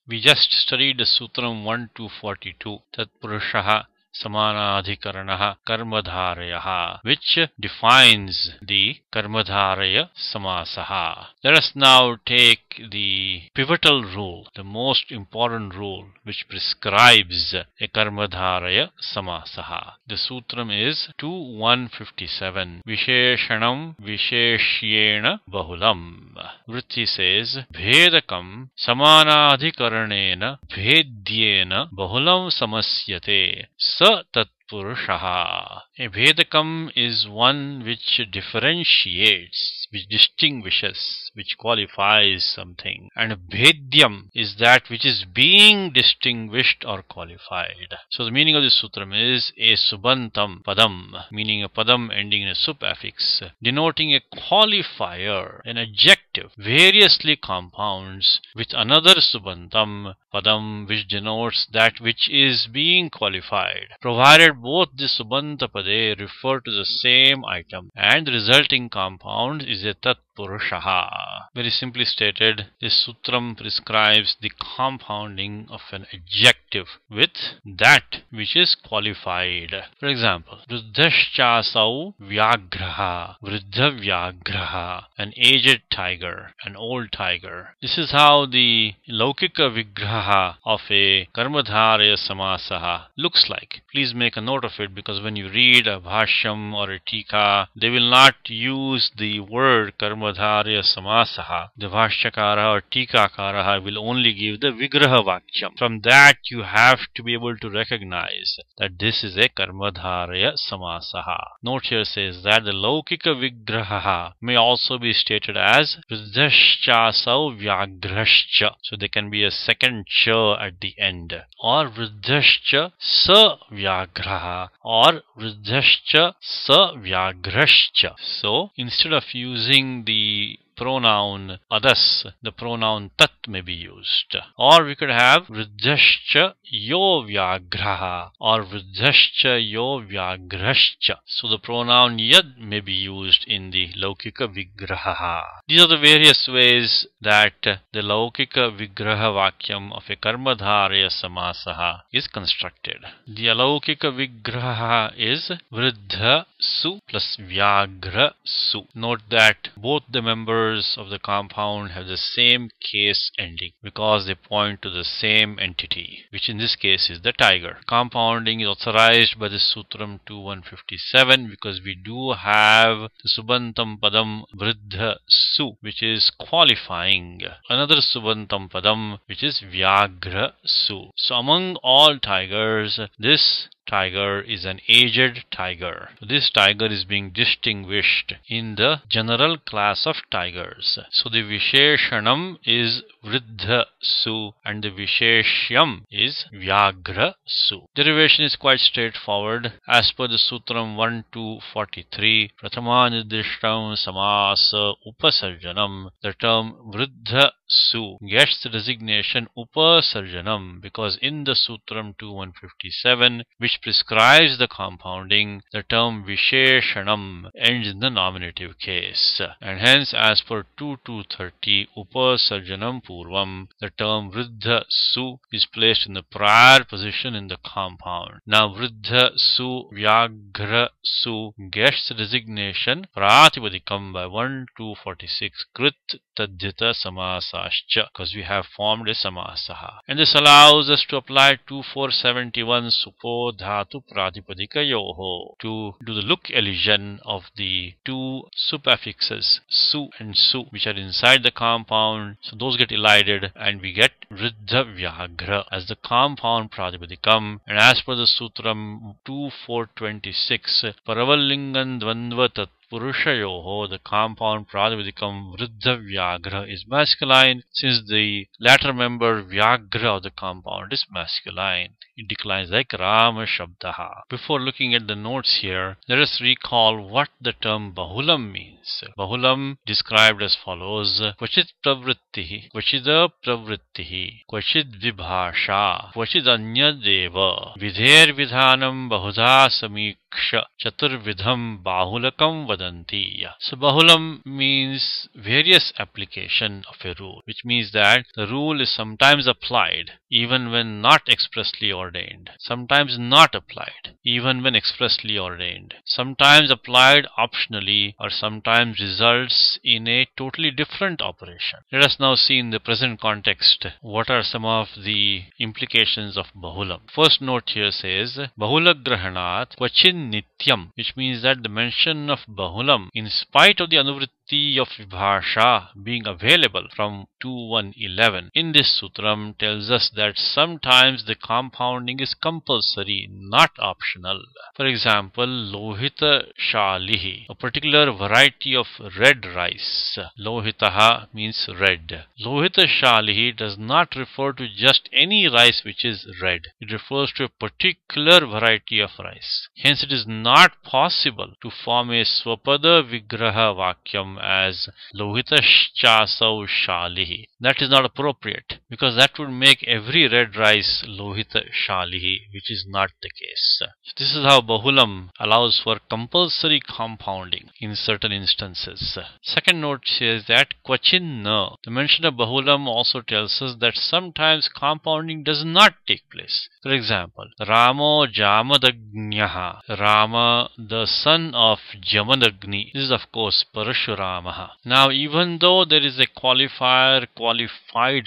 We just studied the Sutram 1 to 42, Tatpurushaha Samanadhikaranah Karmadharayaha, which defines the Karmadharaya Samasaha. Let us now take the pivotal rule, the most important rule, which prescribes a Karmadharaya Samasaha. The Sutram is 2.157. Visheshanam Visheshyena Bahulam. Vritti says, Bhedakam Samanadhikaranena Bhedyena Bahulam Samasyate. Tatpurushaha. A Bhedakam is one which differentiates, which distinguishes, which qualifies something. And Bhedyam is that which is being distinguished or qualified. So the meaning of this sutram is a Subantam Padam, meaning a Padam ending in a subaffix, denoting a qualifier, an adjective, variously compounds with another Subantam Padam which denotes that which is being qualified, provided both the Subanta Pade refer to the same item and the resulting compound is a Tatpurushaha. Very simply stated, this sutram prescribes the compounding of an adjective with that which is qualified. For example, Vruddhaschasau Vyagraha, Vruddha Vyagraha, an aged tiger, an old tiger. This is how the Laukika Vigraha of a Karmadharaya Samasaha looks like. Please make a note of it, because when you read a Bhashyam or a Tika, they will not use the word Karmadharaya Samasaha. The Bhashyakara or Tikakara will only give the Vigraha Vakyam. From that you have to be able to recognize that this is a Karmadharaya Samasaha. Note here says that the Laukika Vigraha may also be stated as Vruddhaschasau Vyagrascha. So there can be a second cha at the end. Or Vruddhascha Sa Vyagraha, or Vruddhascha Sa Vyagrascha. So instead of using the pronoun adas, the pronoun tat may be used. Or we could have Vruddhascha yo vyagraha or Vruddhascha yo vyagrascha. So the pronoun yad may be used in the Laukika Vigraha. These are the various ways that the Laukika Vigraha Vakyam of a Karmadharaya Samasaha is constructed. The Alaukika Vigraha is Vruddha Su plus Vyagra Su. Note that both the members of the compound have the same case ending because they point to the same entity, which in this case is the tiger. Compounding is authorized by the Sutram 2.157 because we do have the Subantam Padam Vruddha Su, which is qualifying another Subantam Padam, which is Vyagra Su. So among all tigers, this tiger is an aged tiger. This tiger is being distinguished in the general class of tigers. So the Visheshanam is Vruddha Su and the Visheshyam is Vyagra Su. Derivation is quite straightforward. As per the Sutram 1-43, Prathamanidrishtam Samasa Upasarjanam, the term Vruddha Su gets the designation Upasarjanam because in the Sutram 2.157, which prescribes the compounding, the term Visheshanam ends in the nominative case. And hence, as per 2.230, Upasarjanam Purvam, the term Vruddha Su is placed in the prior position in the compound. Now, Vruddha Su Vyagra Su gets the designation Pratipadikam by 1-246 Krit Tadhyata Samasascha, because we have formed a Samasaha. And this allows us to apply 2.471 Supo Dhatu Pratipadika Yoho to do the look elision of the two subaffixes Su and Su which are inside the compound. So those get elided and we get Vruddha Vyagra as the compound Pratipadikam. And as per the Sutram 2.426, Paravallingan Dvandva Tat Purushayoho, the compound Pratipadikam Vruddha Vyagra is masculine. Since the latter member Vyagra of the compound is masculine, it declines like Rama Shabdaha. Before looking at the notes here, let us recall what the term Bahulam means. Bahulam described as follows: Kvachit Pravrittihi, Kvachida Pravrittihi, Kvachid Vibhasha, Kvachid Anya Deva, Vidher Vidhanam Bahudha Samik Yaksha Chaturvidham Bahulakam Vadanti. So Bahulam means various application of a rule, which means that the rule is sometimes applied even when not expressly ordained, sometimes not applied even when expressly ordained, sometimes applied optionally, or sometimes results in a totally different operation. Let us now see in the present context what are some of the implications of Bahulam. First note here says Bahulagrahanat Kvachin Nityam, which means that the mention of Bahulam, in spite of the Anuvritti of Vibhasha being available from 2.1.11 in this sutram, tells us that sometimes the compounding is compulsory, not optional. For example, Lohita Shalihi, a particular variety of red rice. Lohitaha means red. Lohita Shalihi does not refer to just any rice which is red. It refers to a particular variety of rice. Hence it is not possible to form a Swapada Vigraha Vakyam as Lohita Chasau Shalihi. That is not appropriate, because that would make every red rice Lohita Shalihi, which is not the case. So this is how Bahulam allows for compulsory compounding in certain instances. Second note says that Kvachin na. The mention of Bahulam also tells us that sometimes compounding does not take place. For example, Ramo Jamadagnaha. Rama, the son of Jamadagni. This is of course Parashuramaha. Now even though there is a qualified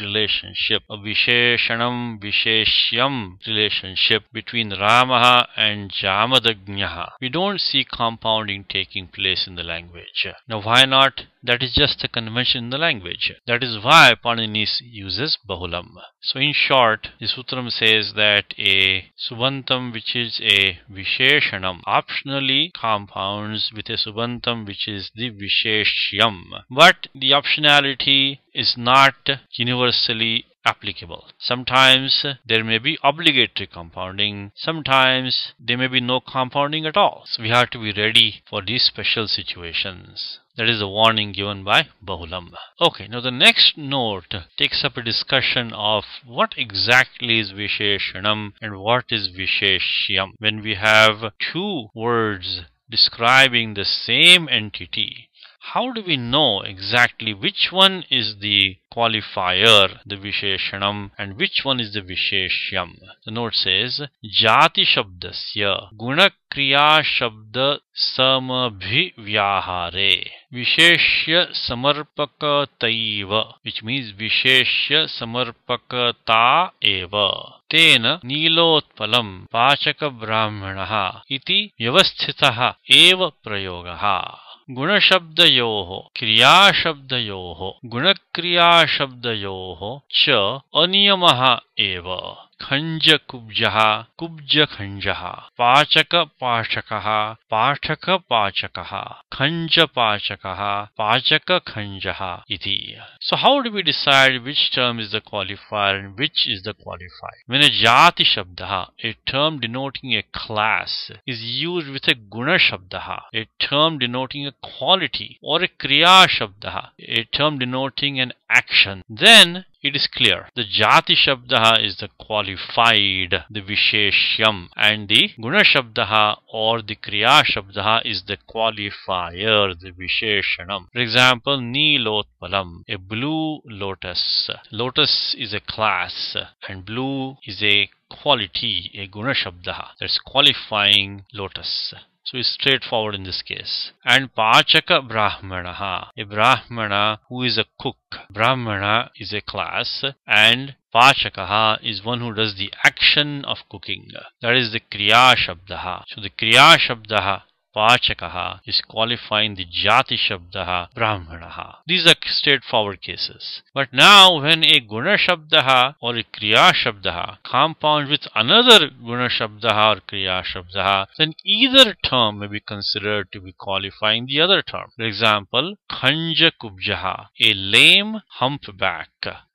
relationship, a Visheshanam Visheshyam relationship between Ramaha and Jamadagnaha, we don't see compounding taking place in the language. Now why not? That is just a convention in the language. That is why Panini uses Bahulam. So in short, the sutram says that a Subantam which is a Visheshanam optionally compounds with a Subantam which is the Visheshyam. But the optionality is not universally applicable. Sometimes there may be obligatory compounding, sometimes there may be no compounding at all. So we have to be ready for these special situations. That is the warning given by Bahulam. Okay, now the next note takes up a discussion of what exactly is Visheshanam and what is Visheshyam. When we have two words describing the same entity, how do we know exactly which one is the qualifier, the Visheshanam, and which one is the Visheshyam? The note says, Jati Shabdasya Guna Kriya Shabda Samabhi Vyahare Visheshya Samarpaka Taiva, which means Visheshya Samarpaka Ta Eva. Tena Nilotpalam Pachaka Brahmanaha Iti Vyavasthitaha Eva Prayogaha. गुणशब्दयोः क्रियाशब्दयोः गुणक्रियाशब्दयोः च अनियमः एव खञ्जकुब्जः कुब्जखञ्जः पाचकपाचकः पाठकपाचकः खञ्जपाचकः पाचकखञ्जः इति. So how do we decide which term is the qualifier and which is the qualifier? When a jati shabda, a term denoting a class, is used with a guna shabda, a term denoting a quality, or a kriya shabda, a term denoting an action, then it is clear the jati shabda is the qualified, the visheshyam, and the guna shabda or the kriya shabda is the qualifier, the visheshanam. For example, nilotpalam, a blue lotus. Lotus is a class and blue is a quality, a guna shabda, that's qualifying lotus. So it's straightforward in this case. And Pachaka Brahmanaha, a Brahmana who is a cook. Brahmana is a class and Pachakaha is one who does the action of cooking. That is the Kriya Shabdaha. So the Kriya Shabdaha Pachakaha is qualifying the Jati Shabdaha Brahmanaha. These are straightforward cases. But now when a Guna Shabdaha or a Kriya Shabdaha compounds with another Guna Shabdaha or Kriya Shabdaha, then either term may be considered to be qualifying the other term. For example, Khanja Kubjaha, a lame humpback,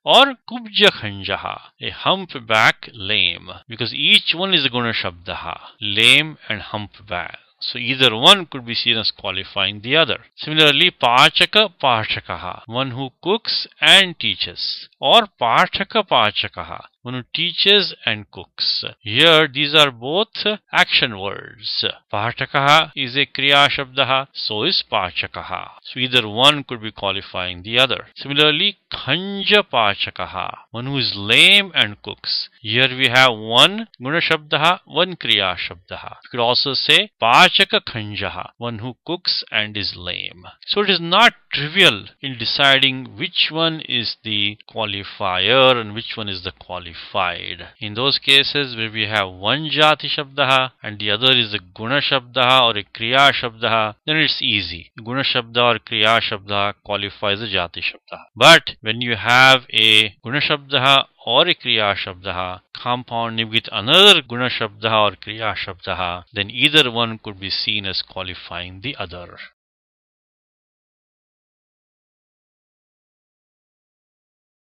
or Kubja Khanjaha, a humpback lame, because each one is a Guna Shabdaha, lame and humpback. So either one could be seen as qualifying the other. Similarly, Pachaka Pachakaha, one who cooks and teaches, or Pachaka Pachakaha, one who teaches and cooks. Here these are both action words. Patakaha is a kriya shabdaha, so is pachakaha. So either one could be qualifying the other. Similarly, khanja pachakaha, one who is lame and cooks. Here we have one guna shabdaha, one kriya shabdaha. You could also say pachaka khanjaha, one who cooks and is lame. So it is not trivial in deciding which one is the qualifier and which one is the qualified. In those cases where we have one jati shabdaha and the other is a guna shabdaha or a kriya shabdaha, then it's easy. Guna shabda or kriya shabda qualifies a jati shabda. But when you have a guna shabda or a kriya shabda compounding with another guna shabda or kriya shabda, then either one could be seen as qualifying the other.